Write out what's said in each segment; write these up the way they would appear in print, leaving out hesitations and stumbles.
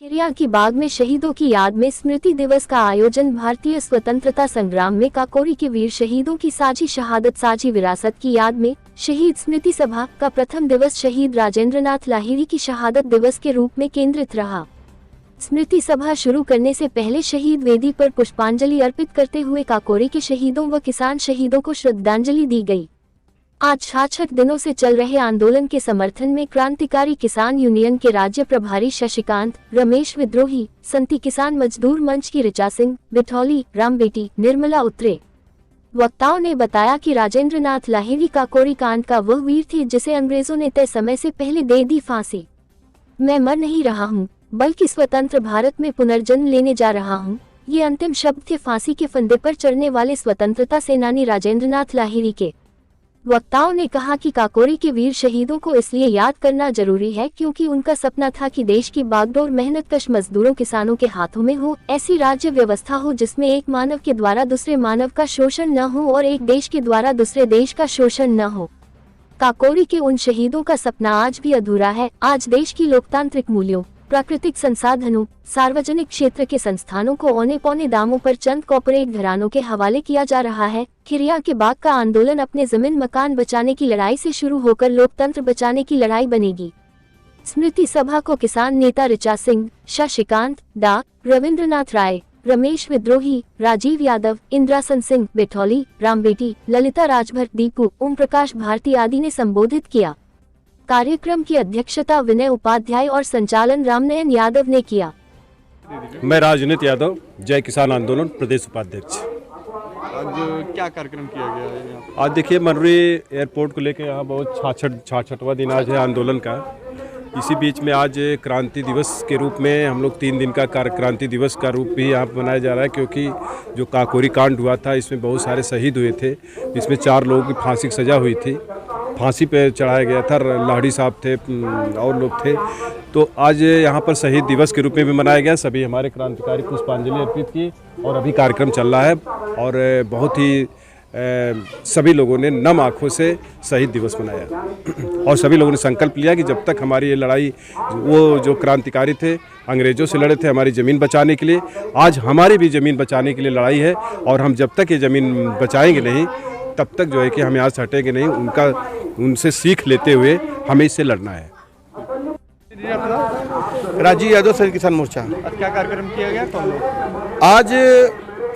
खिरिया की बाग में शहीदों की याद में स्मृति दिवस का आयोजन। भारतीय स्वतंत्रता संग्राम में काकोरी के वीर शहीदों की साझी शहादत साझी विरासत की याद में शहीद स्मृति सभा का प्रथम दिवस शहीद राजेंद्रनाथ लाहिड़ी की शहादत दिवस के रूप में केंद्रित रहा। स्मृति सभा शुरू करने से पहले शहीद वेदी पर पुष्पांजलि अर्पित करते हुए काकोरी के शहीदों व किसान शहीदों को श्रद्धांजलि दी गई। आज 66 दिनों से चल रहे आंदोलन के समर्थन में क्रांतिकारी किसान यूनियन के राज्य प्रभारी शशिकांत, रमेश विद्रोही, संति किसान मजदूर मंच की ऋचा सिंह, बिठौली, रामबेटी, निर्मला उतरे। वक्ताओं ने बताया कि राजेंद्रनाथ लाहिड़ी काकोरी कांड का वह वीर थे जिसे अंग्रेजों ने तय समय से पहले दे दी फांसी। मैं मर नहीं रहा हूँ, बल्कि स्वतंत्र भारत में पुनर्जन्म लेने जा रहा हूँ, ये अंतिम शब्द थे फांसी के फंदे पर चढ़ने वाले स्वतंत्रता सेनानी राजेंद्रनाथ लाहिड़ी के। वक्ताओं ने कहा कि काकोरी के वीर शहीदों को इसलिए याद करना जरूरी है क्योंकि उनका सपना था कि देश की बागडोर मेहनतकश मजदूरों किसानों के हाथों में हो, ऐसी राज्य व्यवस्था हो जिसमें एक मानव के द्वारा दूसरे मानव का शोषण न हो और एक देश के द्वारा दूसरे देश का शोषण न हो। काकोरी के उन शहीदों का सपना आज भी अधूरा है। आज देश की लोकतांत्रिक मूल्यों, प्राकृतिक संसाधनों, सार्वजनिक क्षेत्र के संस्थानों को औने पौने दामों पर चंद कॉर्पोरेट घरानों के हवाले किया जा रहा है। खिरिया के बाग का आंदोलन अपने जमीन मकान बचाने की लड़ाई से शुरू होकर लोकतंत्र बचाने की लड़ाई बनेगी। स्मृति सभा को किसान नेता ऋचा सिंह, शशिकांत, डा. रविंद्रनाथ राय, रमेश विद्रोही, राजीव यादव, इंद्रासन सिंह, बिठौली, रामबेटी, ललिता राजभर, दीपू, ओम प्रकाश भारती आदि ने संबोधित किया। कार्यक्रम की अध्यक्षता विनय उपाध्याय और संचालन रामनयन यादव ने किया। मैं राजनीत यादव, जय किसान आंदोलन प्रदेश उपाध्यक्ष। आज क्या कार्यक्रम किया गया है यहाँ? आज देखिए मनरी एयरपोर्ट को लेकर यहाँ बहुत 66वां दिन आज है आंदोलन का। इसी बीच में आज क्रांति दिवस के रूप में हम लोग 3 दिन का क्रांति दिवस का रूप भी यहाँ मनाया जा रहा है, क्योंकि जो काकोरी कांड हुआ था इसमें बहुत सारे शहीद हुए थे। इसमें 4 लोगों की फांसी की सज़ा हुई थी, फांसी पे चढ़ाया गया था, लाहिड़ी साहब थे और लोग थे। तो आज यहाँ पर शहीद दिवस के रूप में भी मनाया गया। सभी हमारे क्रांतिकारी पुष्पांजलि अर्पित की और अभी कार्यक्रम चल रहा है और बहुत ही सभी लोगों ने नम आँखों से शहीद दिवस मनाया और सभी लोगों ने संकल्प लिया कि जब तक हमारी ये लड़ाई, वो जो क्रांतिकारी थे अंग्रेज़ों से लड़े थे हमारी ज़मीन बचाने के लिए, आज हमारी भी ज़मीन बचाने के लिए लड़ाई है और हम जब तक ये ज़मीन बचाएंगे नहीं तब तक जो है कि हम यहाँ से हटेंगे नहीं। उनसे सीख लेते हुए हमें इससे लड़ना है। राजीव यादव, संयुक्त किसान मोर्चा। क्या कार्यक्रम किया गया? कौन लोग? आज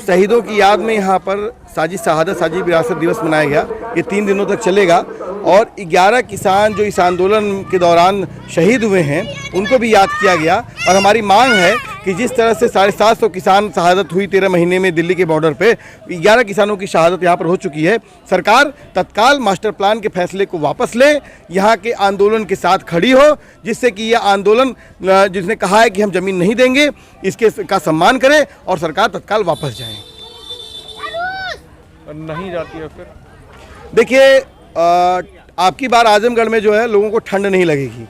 शहीदों की याद में यहाँ पर साझी शहादत साझी विरासत दिवस मनाया गया। ये 3 दिनों तक चलेगा और 11 किसान जो इस आंदोलन के दौरान शहीद हुए हैं उनको भी याद किया गया। और हमारी मांग है कि जिस तरह से 750 किसान शहादत हुई 13 महीने में दिल्ली के बॉर्डर पे, 11 किसानों की शहादत यहाँ पर हो चुकी है। सरकार तत्काल मास्टर प्लान के फैसले को वापस ले, यहाँ के आंदोलन के साथ खड़ी हो, जिससे कि यह आंदोलन जिसने कहा है कि हम ज़मीन नहीं देंगे इसके का सम्मान करे और सरकार तत्काल वापस जाए। नहीं जाती है फिर देखिए, आपकी बार आजमगढ़ में जो है लोगों को ठंड नहीं लगेगी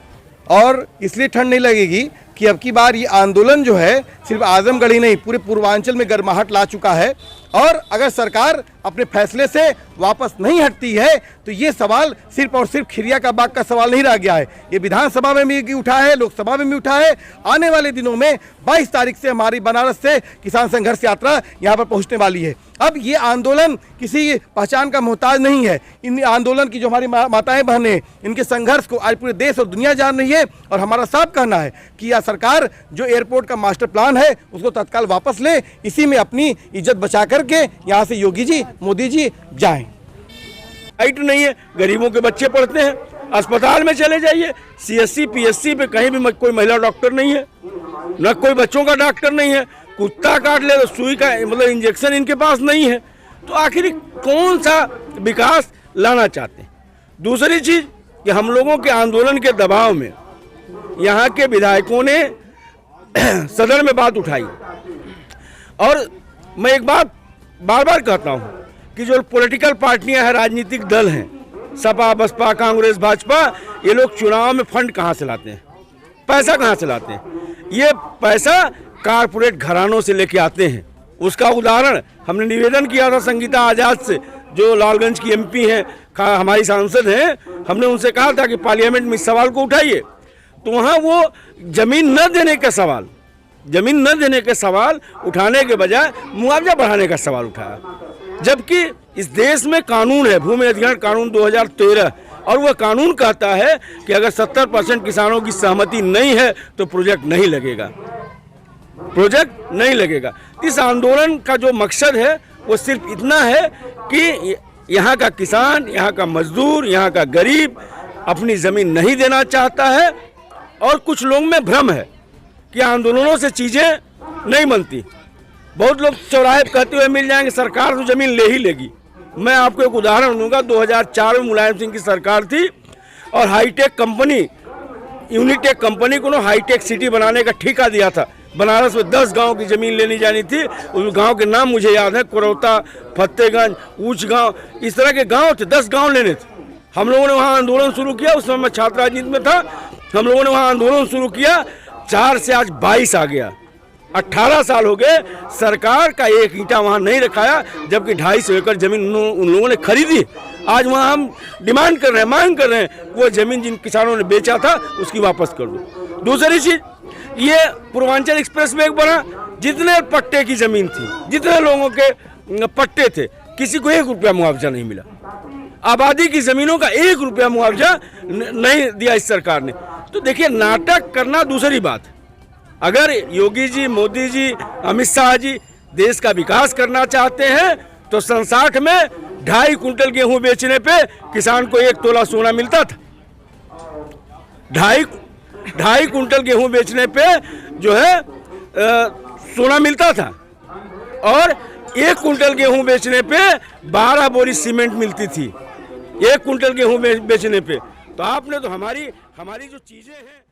और इसलिए ठंड नहीं लगेगी कि अब की बार ये आंदोलन जो है सिर्फ आजमगढ़ ही नहीं पूरे पूर्वांचल में गर्माहट ला चुका है। और अगर सरकार अपने फैसले से वापस नहीं हटती है तो ये सवाल सिर्फ और सिर्फ खिरिया का बाग का सवाल नहीं रह गया है, ये विधानसभा में भी उठा है, लोकसभा में भी उठा है। आने वाले दिनों में 22 तारीख से हमारी बनारस से किसान संघर्ष यात्रा यहाँ पर पहुँचने वाली है। अब ये आंदोलन किसी पहचान का मोहताज नहीं है। इन आंदोलन की जो हमारी माताएं बहनें, इनके संघर्ष को आज पूरे देश और दुनिया जान रही है। और हमारा साफ कहना है कि यह सरकार जो एयरपोर्ट का मास्टर प्लान है उसको तत्काल वापस ले, इसी में अपनी इज्जत बचा करके यहाँ से योगी जी, मोदी जी जाएं। राइट नहीं है, गरीबों के बच्चे पढ़ते हैं, अस्पताल में चले जाइए, CSC PSC पे कहीं भी कोई महिला डॉक्टर नहीं है, न कोई बच्चों का डॉक्टर नहीं है। कुत्ता काट ले तो सुई का मतलब इंजेक्शन इनके पास नहीं है। तो आखिर कौन सा विकास लाना चाहते हैं? दूसरी चीज कि हम लोगों के आंदोलन के दबाव में यहाँ के विधायकों ने सदन में बात उठाई। और मैं एक बात बार बार कहता हूँ कि जो पॉलिटिकल पार्टियां हैं, राजनीतिक दल हैं, सपा बसपा कांग्रेस भाजपा, ये लोग चुनाव में फंड कहाँ से लाते हैं, पैसा कहाँ से लाते हैं? ये पैसा कारपोरेट घरानों से लेके आते हैं। उसका उदाहरण हमने निवेदन किया था संगीता आज़ाद से, जो लालगंज की MP हैं, हमारी सांसद हैं। हमने उनसे कहा था कि पार्लियामेंट में इस सवाल को उठाइए। तो वहाँ वो जमीन न देने का सवाल जमीन न देने के सवाल उठाने के बजाय मुआवजा बढ़ाने का सवाल उठाया, जबकि इस देश में कानून है, भूमि अधिग्रहण कानून 2013, और वह कानून कहता है कि अगर 70% किसानों की सहमति नहीं है तो प्रोजेक्ट नहीं लगेगा, प्रोजेक्ट नहीं लगेगा। इस आंदोलन का जो मकसद है वो सिर्फ इतना है कि यहाँ का किसान, यहाँ का मजदूर, यहाँ का गरीब अपनी ज़मीन नहीं देना चाहता है, और कुछ लोगों में भ्रम है कि आंदोलनों से चीज़ें नहीं बनती। बहुत लोग चौराहे कहते हुए मिल जाएंगे, सरकार तो ज़मीन ले ही लेगी। मैं आपको एक उदाहरण दूंगा, 2004 में मुलायम सिंह की सरकार थी और हाईटेक कंपनी, यूनिटेक कंपनी को हाईटेक सिटी बनाने का ठेका दिया था। बनारस में 10 गांव की ज़मीन लेनी जानी थी। उस गांव के नाम मुझे याद है, कुरौता, फतेहगंज, ऊंच गांव, इस तरह के गांव थे, 10 गांव लेने थे। हम लोगों ने वहां आंदोलन शुरू किया, उस समय मैं छात्र राजनीति में था। हम लोगों ने वहां आंदोलन शुरू किया, 4 से आज 22 आ गया, 18 साल हो गए। सरकार का एक ईंटा वहाँ नहीं रखाया, जबकि 250 एकड़ जमीन उन लोगों ने खरीदी। आज वहाँ हम डिमांड कर रहे हैं, मांग कर रहे हैं, वो ज़मीन जिन किसानों ने बेचा था उसकी वापस कर दो। दूसरी चीज़, ये पूर्वांचल एक्सप्रेस वे बना, जितने पट्टे की ज़मीन थी, जितने लोगों के पट्टे थे, किसी को 1 रुपया मुआवजा नहीं मिला। आबादी की ज़मीनों का 1 रुपया मुआवजा नहीं दिया इस सरकार ने। तो देखिए, नाटक करना दूसरी बात। अगर योगी जी, मोदी जी, अमित शाह जी देश का विकास करना चाहते हैं तो 67 में 2.5 कुंटल गेहूं बेचने पे किसान को 1 तोला सोना मिलता था। 2.5 कुंटल गेहूं बेचने पे जो है सोना मिलता था, और 1 कुंटल गेहूं बेचने पे 12 बोरी सीमेंट मिलती थी, 1 कुंटल गेहूं बेचने पे। तो आपने तो हमारी जो चीज़ें हैं